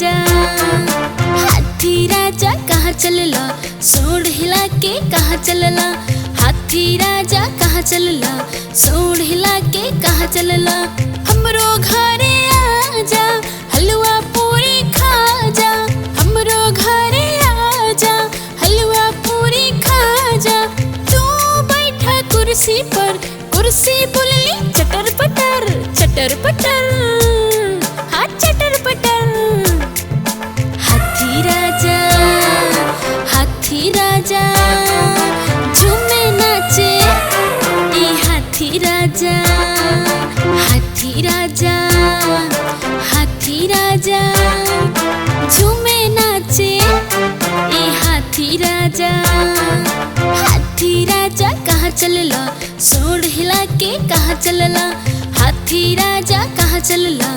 राजा हाथी राजा कहाँ चलला, सोड़ हिला के कहाँ चलला। हाथी राजा कहाँ चलला, सोड़ हिला के कहाँ चलला। हमरो घरे आजा, हलवा पूरी खा जा। हमरो घरे आजा, हलवा पूरी खा जा। तू बैठा कुर्सी पर, कुर्सी बुलली चटर पटर चटर पटर, हाँ चटर पटर। हाथी राजा झूमे नाचे ई हाथी राजा। हाथी राजा झूमे नाचे ई हाथी राजा। हाथी राजा कहाँ चलला, सोड़ हिला के कहाँ चलला। हाथी राजा कहाँ चलला,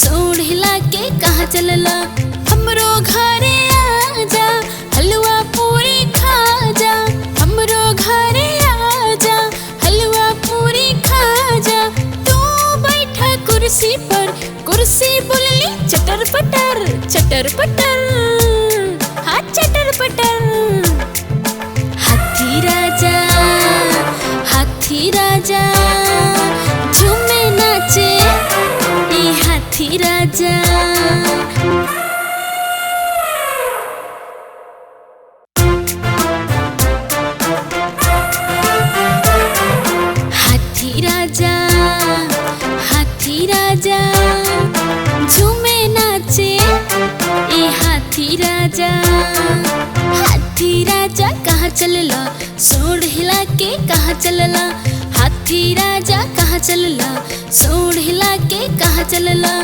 सोड़ हिला के कहाँ चलला। हमरो घरे आजा, हलवा पूरी खा जा। हमरो घरे आजा, हलवा पूरी खा जा। तू बैठा कुर्सी पर, कुर्सी बुलली चटर पटर चटर पटर, हाँ चटर पटर। हाथी राजा झूमे नाचे ई हाथी राजा। हाथी राजा झूमे नाचे ई हाथी राजा। हाथी राजा कहाँ चलला, सोड़ हिला के कहाँ चलला। हाथी राजा कहाँ चलला, सोड़ हिला के कहाँ चलला।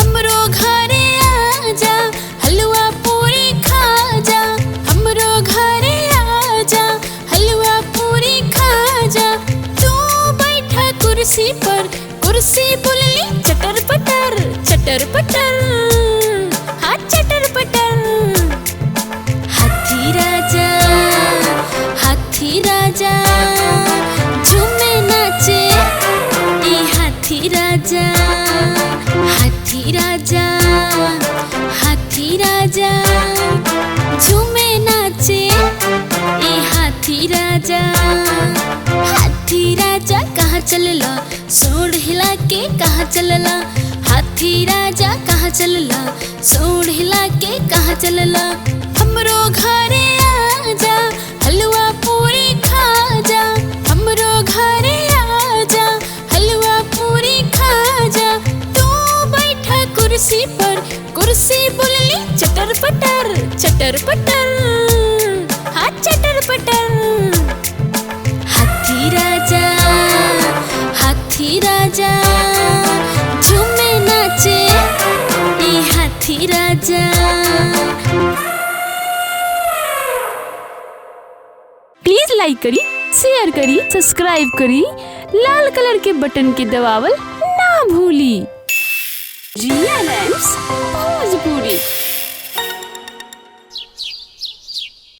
हमरो घरे आजा, हलवा पूरी खा जा। हमरो घरे आजा, हलवा पूरी खा जा। तू बैठा कुर्सी पर, कुर्सी बुलली चटर पटर चटर पटर, हाँ चटर पटर। हाथी राजा झूमे नाचे ई हाथी राजा। हाथी राजा झूमे नाचे ई हाथी राजा। हाथी राजा कहाँ चलला, सोड़ हिला के कहाँ चलला। हाथी राजा कहाँ चलला, सोड़ हिला के कहाँ चलला। हमरो घरे आजा, हलवा पूरी खा जा। हमरो घरे आजा, हलवा पूरी खा जा। तू बैठा कुर्सी पर, कुर्सी बुलली चटर पटर चटर पटर, हाँ चटर पटर। हाथी राजा झूमे नाचे ई हाथी राजा। प्लीज लाइक करी, शेयर करी, सब्सक्राइब करी, लाल कलर के बटन के दबावल ना भूली। रिया भोजपुरी।